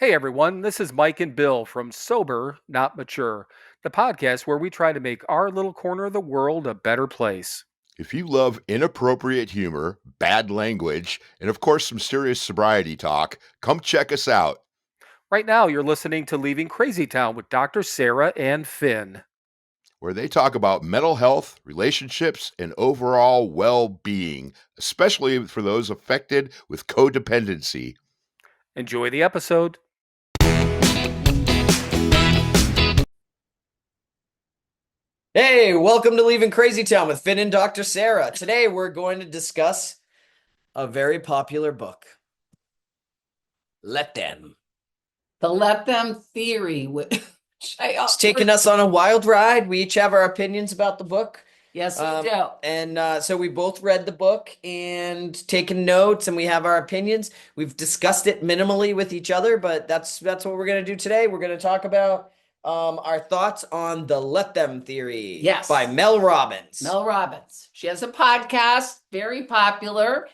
Hey everyone, this is Mike and Bill from Sober, Not Mature, the podcast where we try to make our little corner of the world a better place. If you love inappropriate humor, bad language, and of course some serious sobriety talk, come check us out, Right now, you're listening to Leaving Crazy Town with Dr. Sarah and Finn. where they talk about mental health, relationships, and overall well being, especially for those affected with codependency. Enjoy the episode. Hey, welcome to Leaving Crazy Town with Finn and Dr. Sarah. Today we're going to discuss a very popular book. Let Them. The let them theory. It's taking us on a wild ride. We each have our opinions about the book. Yes, we do. And so we both read the book and taken notes, and we have our opinions. We've discussed it minimally with each other, but that's what we're going to do today. We're going to talk about our thoughts on the Let Them theory. Yes. By Mel Robbins. Mel Robbins. She has a podcast, very popular,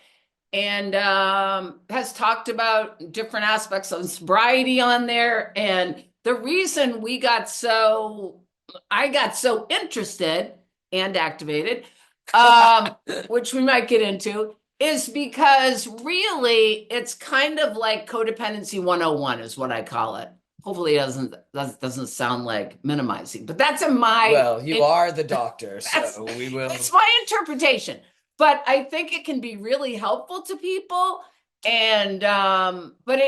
and has talked about different aspects of sobriety on there. And the reason I got so interested and activated, which we might get into, is because really it's kind of like Codependency 101 is what I call it. Hopefully that doesn't sound like minimizing, but that's in my... Well, you are the doctor, so we will... It's my interpretation, but I think it can be really helpful to people. And, but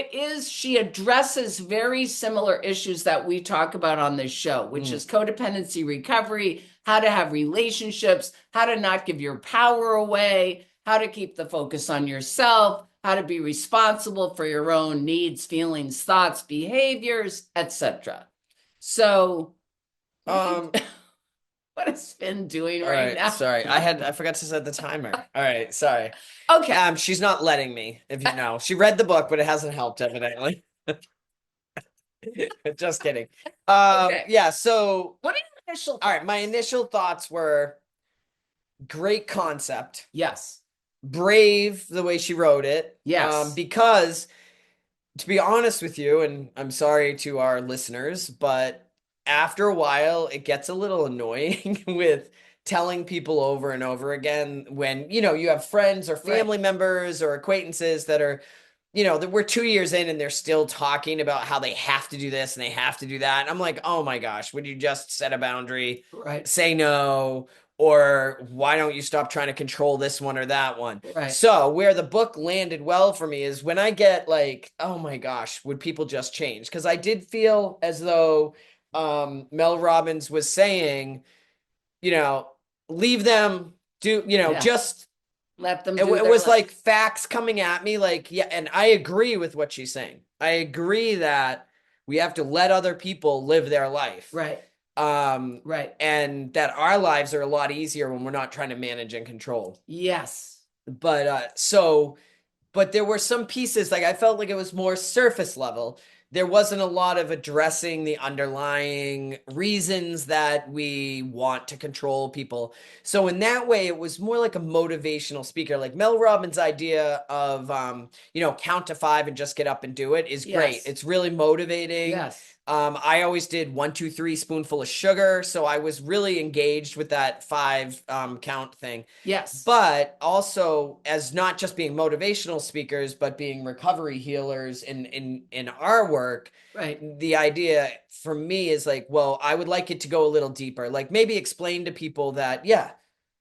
she addresses very similar issues that we talk about on this show, which is codependency recovery, how to have relationships, how to not give your power away, how to keep the focus on yourself, how to be responsible for your own needs, feelings, thoughts, behaviors, etc. So, what is Finn doing right now? Sorry, I forgot to set the timer. All right, sorry. Okay. She's not letting me, if you know. She read the book, but it hasn't helped, evidently. Just kidding. Okay. Yeah, so... What are your initial thoughts? All right, my initial thoughts were great concept. Yes. Brave, the way she wrote it. Yes. Because, to be honest with you, and I'm sorry to our listeners, but after a while, it gets a little annoying with telling people over and over again when, you have friends or family members or acquaintances that are, that we're 2 years in and they're still talking about how they have to do this and they have to do that. And I'm like, oh my gosh, would you just set a boundary? Right. Say no. Or why don't you stop trying to control this one or that one? Right. So where the book landed well for me is when I get like, oh my gosh, would people just change? Because I did feel as though Mel Robbins was saying, leave them do, just let them it, do it their was life. like facts coming at me. Like, yeah. And I agree with what she's saying. I agree that we have to let other people live their life. Right. Right. And that our lives are a lot easier when we're not trying to manage and control. Yes. But but there were some pieces, like I felt like it was more surface level. There wasn't a lot of addressing the underlying reasons that we want to control people. So in that way, it was more like a motivational speaker. Like Mel Robbins' idea of, count to 5 and just get up and do it is great. Yes. It's really motivating. Yes. I always did 1, 2, 3 spoonful of sugar. So I was really engaged with that 5 count thing. Yes. But also as not just being motivational speakers, but being recovery healers in our work. Right. The idea for me is like, well, I would like it to go a little deeper. Like maybe explain to people that, yeah,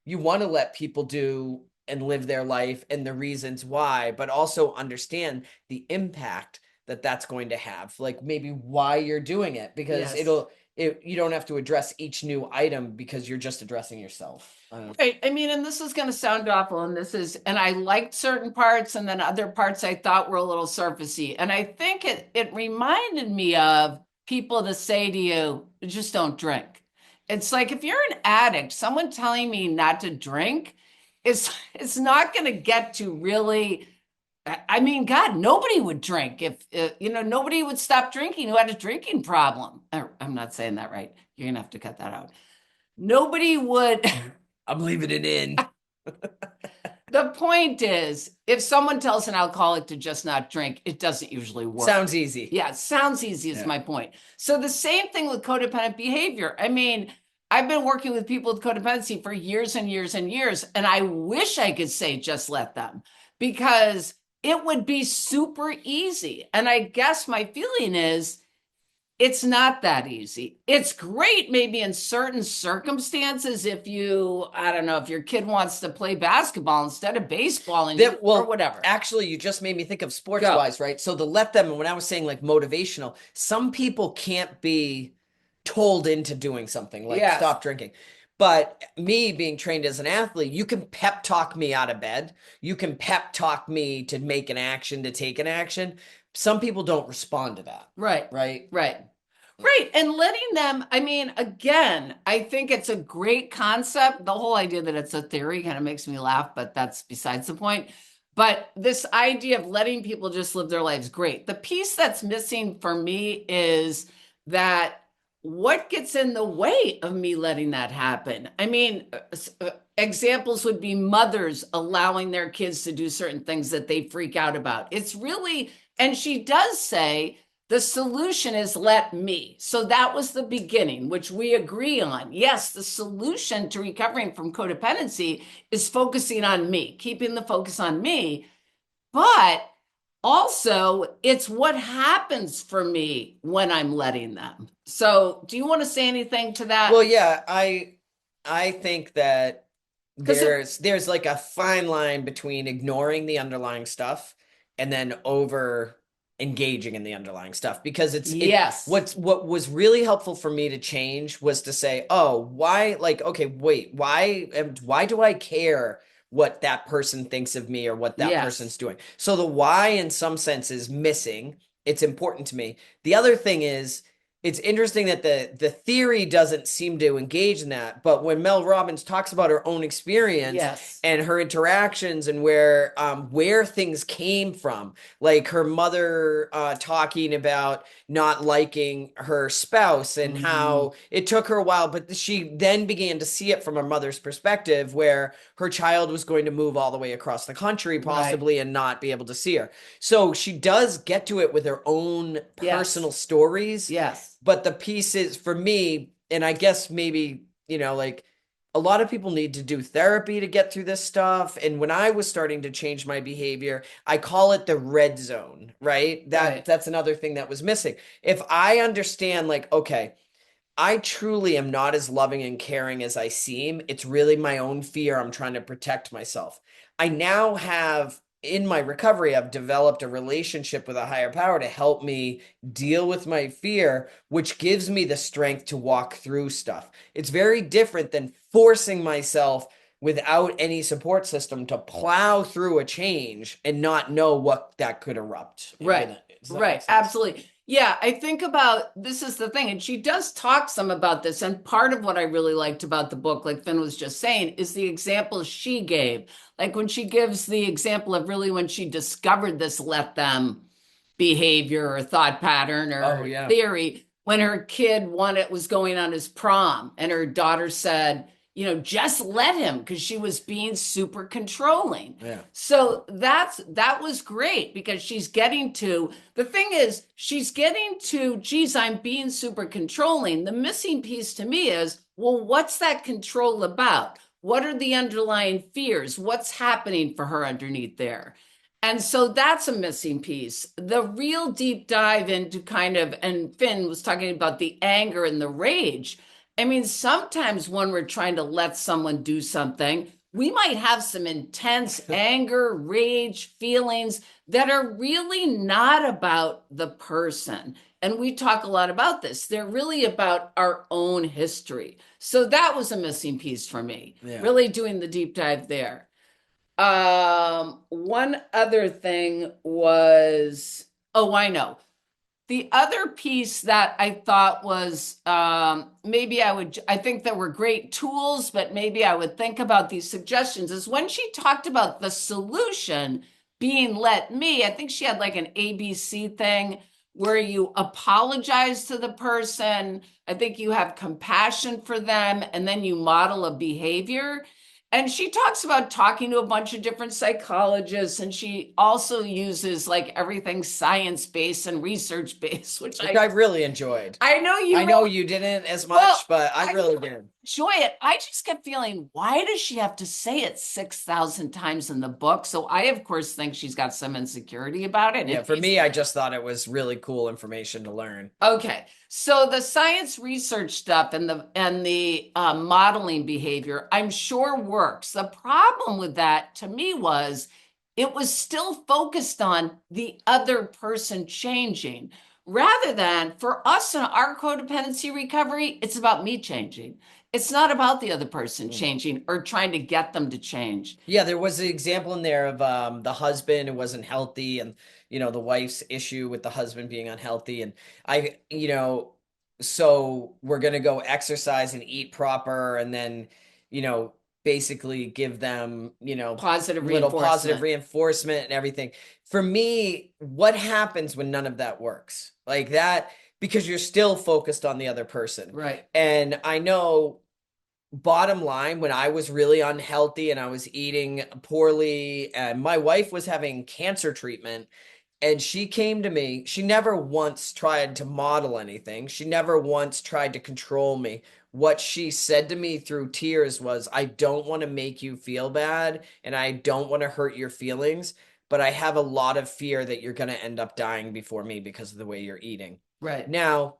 you want to let people do and live their life and the reasons why, but also understand the impact that that's going to have, like maybe why you're doing it, because Yes. you don't have to address each new item because you're just addressing yourself. Right. I mean, and this is going to sound awful, and I liked certain parts, and then other parts I thought were a little surfacey. And I think it reminded me of people to say to you, just don't drink. It's like if you're an addict, someone telling me not to drink it's not going to get to really... I mean, God, nobody would drink if, nobody would stop drinking who had a drinking problem. I'm not saying that right. You're going to have to cut that out. Nobody would. I'm leaving it in. The point is, if someone tells an alcoholic to just not drink, it doesn't usually work. Sounds easy. Yeah, it sounds easy is my point. So the same thing with codependent behavior. I mean, I've been working with people with codependency for years and years and years, and I wish I could say just let them, because it would be super easy. And I guess my feeling is it's not that easy. It's great maybe in certain circumstances if you, I don't know, if your kid wants to play basketball instead of baseball and or whatever. Actually, you just made me think of sports-wise, right? So the let them, when I was saying like motivational, some people can't be told into doing something like stop drinking. But me being trained as an athlete, you can pep talk me out of bed. You can pep talk me to make an action, to take an action. Some people don't respond to that. Right. Right. Right. Right. And letting them, I mean, again, I think it's a great concept. The whole idea that it's a theory kind of makes me laugh, but that's besides the point. But this idea of letting people just live their lives, great. The piece that's missing for me is that what gets in the way of me letting that happen? I mean, examples would be mothers allowing their kids to do certain things that they freak out about. It's really, and she does say, the solution is let me. So that was the beginning, which we agree on. Yes, the solution to recovering from codependency is focusing on me, keeping the focus on me. But also, it's what happens for me when I'm letting them. So do you want to say anything to that? Well, yeah, I think that there's like a fine line between ignoring the underlying stuff and then over engaging in the underlying stuff, because what was really helpful for me to change was to say, oh, why, like, okay, wait, why do I care what that person thinks of me or what that person's doing? So the why in some sense is missing. It's important to me. The other thing is, it's interesting that the theory doesn't seem to engage in that, but when Mel Robbins talks about her own experience and her interactions and where things came from, like her mother talking about not liking her spouse and how it took her a while, but she then began to see it from her mother's perspective, where her child was going to move all the way across the country possibly and not be able to see her. So she does get to it with her own personal stories. Yes. But the piece is, for me, and I guess maybe, like, a lot of people need to do therapy to get through this stuff. And when I was starting to change my behavior, I call it the red zone, right? That's another thing that was missing. If I understand, like, okay, I truly am not as loving and caring as I seem. It's really my own fear. I'm trying to protect myself. I now have, in my recovery, I've developed a relationship with a higher power to help me deal with my fear, which gives me the strength to walk through stuff. It's very different than forcing myself without any support system to plow through a change and not know what that could erupt. Right. Right. Absolutely. Yeah, I think about, this is the thing, and she does talk some about this, and part of what I really liked about the book, like Finn was just saying, is the examples she gave. Like when she gives the example of really when she discovered this let them behavior or thought pattern or theory, when her kid was going on his prom, and her daughter said, just let him, because she was being super controlling. Yeah. So that was great, because she's getting to, the thing is, she's getting to, geez, I'm being super controlling. The missing piece to me is, well, what's that control about? What are the underlying fears? What's happening for her underneath there? And so that's a missing piece. The real deep dive into kind of, and Finn was talking about the anger and the rage. I mean, sometimes when we're trying to let someone do something, we might have some intense anger, rage, feelings that are really not about the person. And we talk a lot about this. They're really about our own history. So that was a missing piece for me, really doing the deep dive there. One other thing was, oh, I know. The other piece that I thought was I think there were great tools, but maybe I would think about these suggestions, is when she talked about the solution being let me, I think she had like an ABC thing where you apologize to the person. I think you have compassion for them, and then you model a behavior. And she talks about talking to a bunch of different psychologists, and she also uses like everything science-based and research-based, which I really enjoyed. I know you I know really you didn't as much, well, but I really did. enjoy it. I just kept feeling, why does she have to say it 6,000 times in the book? So I, of course, think she's got some insecurity about it. Yeah, for me, I just thought it was really cool information to learn. Okay, so the science research stuff and the modeling behavior, I'm sure works. The problem with that to me was it was still focused on the other person changing, rather than for us in our codependency recovery, it's about me changing. It's not about the other person changing or trying to get them to change. Yeah, there was an example in there of the husband who wasn't healthy, and the wife's issue with the husband being unhealthy, and so we're gonna go exercise and eat proper, and then you know basically give them Positive little positive reinforcement. reinforcement and everything. For me, what happens when none of that works like that? Because you're still focused on the other person. Right. And I know, bottom line, when I was really unhealthy and I was eating poorly, and my wife was having cancer treatment, and she came to me, she never once tried to model anything. She never once tried to control me. What she said to me through tears was, I don't want to make you feel bad, and I don't want to hurt your feelings, but I have a lot of fear that you're going to end up dying before me because of the way you're eating. Right. Now,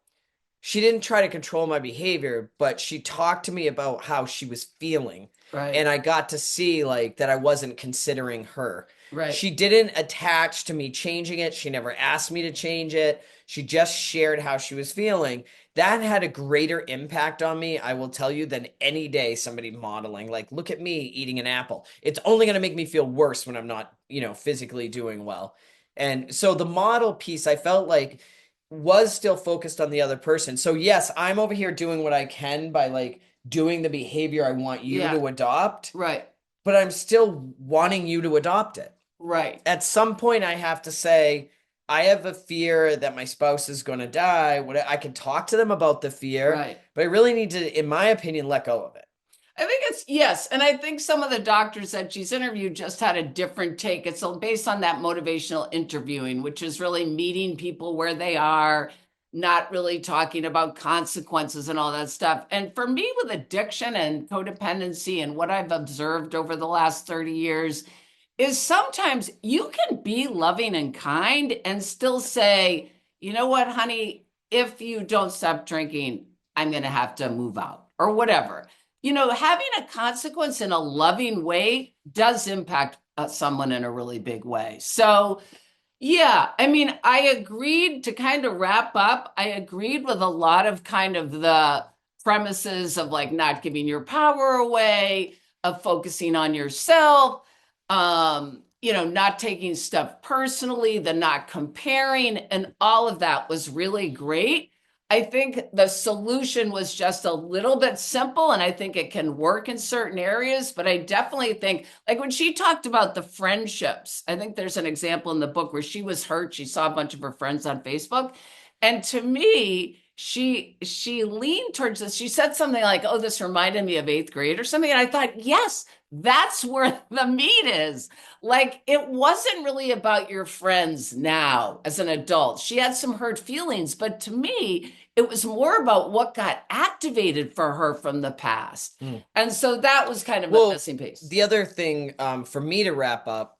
she didn't try to control my behavior, but she talked to me about how she was feeling. Right. And I got to see like that I wasn't considering her. Right. She didn't attach to me changing it. She never asked me to change it. She just shared how she was feeling. That had a greater impact on me, I will tell you, than any day somebody modeling. Like, look at me eating an apple. It's only going to make me feel worse when I'm not, physically doing well. And so the model piece, I felt like, was still focused on the other person. So yes, I'm over here doing what I can by like doing the behavior I want you Yeah. to adopt, Right. but I'm still wanting you to adopt it. Right. At some point I have to say, I have a fear that my spouse is going to die. I can talk to them about the fear, Right. but I really need to, in my opinion, let go of it. I think it's yes. And I think some of the doctors that she's interviewed just had a different take. It's based on that motivational interviewing, which is really meeting people where they are, not really talking about consequences and all that stuff. And for me, with addiction and codependency and what I've observed over the last 30 years, is sometimes you can be loving and kind and still say, you know what, honey, if you don't stop drinking, I'm going to have to move out or whatever. Having a consequence in a loving way does impact someone in a really big way. So, yeah, I mean, I agreed to kind of wrap up. I agreed with a lot of kind of the premises of like not giving your power away, of focusing on yourself, not taking stuff personally, the not comparing, and all of that was really great. I think the solution was just a little bit simple, and I think it can work in certain areas. But I definitely think, like when she talked about the friendships, I think there's an example in the book where she was hurt. She saw a bunch of her friends on Facebook. And to me, she leaned towards this. She said something like, oh, this reminded me of 8th grade or something. And I thought, yes, that's where the meat is. Like, it wasn't really about your friends now as an adult. She had some hurt feelings, but to me, it was more about what got activated for her from the past. And so that was kind of a missing piece. The other thing for me to wrap up,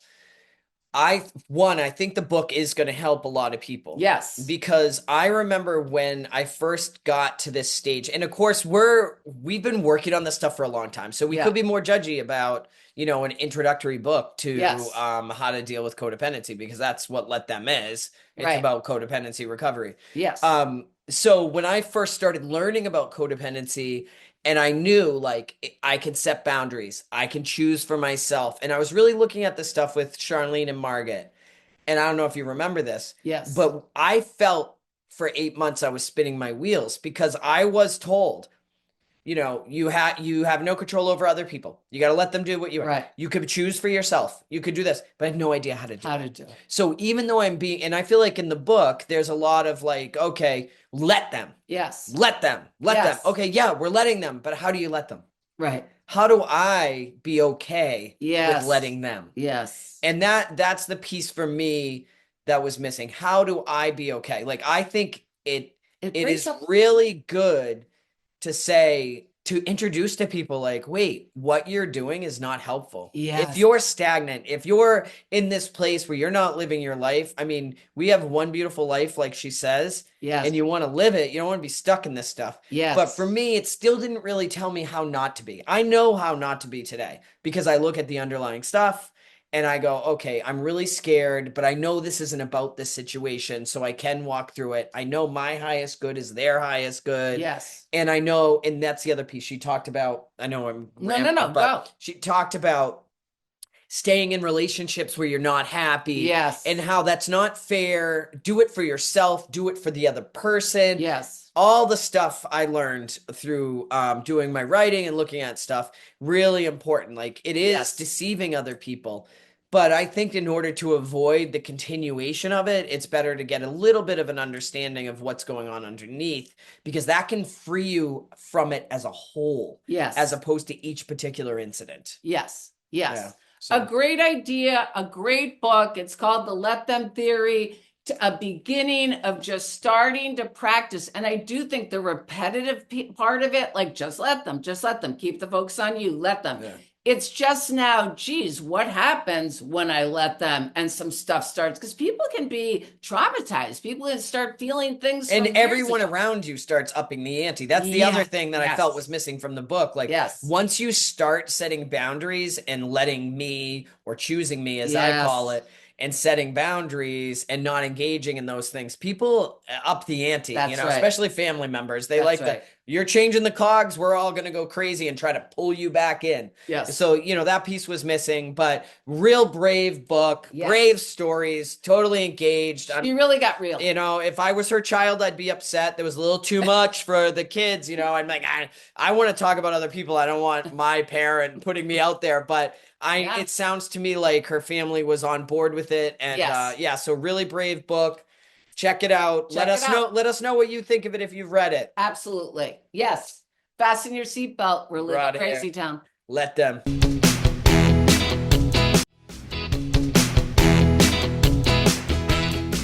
I think the book is going to help a lot of people. Yes. Because I remember when I first got to this stage, and of course we've been working on this stuff for a long time. So we could be more judgy about, an introductory book to how to deal with codependency, because that's what Let Them is. It's about codependency recovery. Yes. So when I first started learning about codependency, and I knew like I can set boundaries, I can choose for myself. And I was really looking at this stuff with Charlene and Margaret. And I don't know if you remember this. Yes. But I felt for 8 months I was spinning my wheels, because I was told, you have no control over other people. You got to let them do what you want. Right. You could choose for yourself. You could do this, but I had no idea how to do it. it. So even though and I feel like in the book, there's a lot of like, okay, let them. Yes. Let them. Yes. Okay, yeah, we're letting them, but how do you let them? Right. how do I be okay with Yes. letting them? Yes. And that's the piece for me that was missing. How do I be okay? Like, I think it brings is up really good to introduce to people, like, wait, what you're doing is not helpful. If Yes. you're stagnant, if you're in this place where you're not living your life, I mean, we have one beautiful life, like she says, Yes. and you want to live it. You don't want to be stuck in this stuff. Yes. But for me, it still didn't really tell me how not to be. I know how not to be today because I look at the underlying stuff and I go, okay, I'm really scared, but I know this isn't about this situation, so I can walk through it. I know my highest good is their highest good. Yes. And I know, and that's the other piece she talked about. I know I'm No, but go. she talked about staying in relationships where you're not happy. Yes. And how that's not fair. Do it for yourself, do it for the other person. Yes. All the stuff I learned through doing my writing and looking at stuff, really important. Like, it is deceiving other people. But I think in order to avoid the continuation of it, it's better to get a little bit of an understanding of what's going on underneath, because that can free you from it as a whole. Yes. As opposed to each particular incident. Yes. Yes. Yeah, so. A great idea, a great book. It's called The Let Them Theory. A beginning of just starting to practice. And I do think the repetitive part of it, like, just let them, keep the focus on you, let them. Yeah. It's just now, geez, what happens when I let them and some stuff starts? Because people can be traumatized. People can start feeling things. And everyone around you starts upping the ante. That's the other thing that I felt was missing from the book. Like, once you start setting boundaries and letting me, or choosing me, as I call it, and setting boundaries and not engaging in those things, people up the ante, especially family members. They that you're changing the cogs, we're all going to go crazy and try to pull you back in. Yes. So, that piece was missing, but real brave book, brave stories, totally engaged. You really got real. If I was her child, I'd be upset. There was a little too much for the kids. I'm like, I want to talk about other people. I don't want my parent putting me out there, but it sounds to me like her family was on board with it. And so really brave book. Check it out. Let us know what you think of it if you've read it. Absolutely. Yes. Fasten your seatbelt. We're leaving Crazy Town. Let them.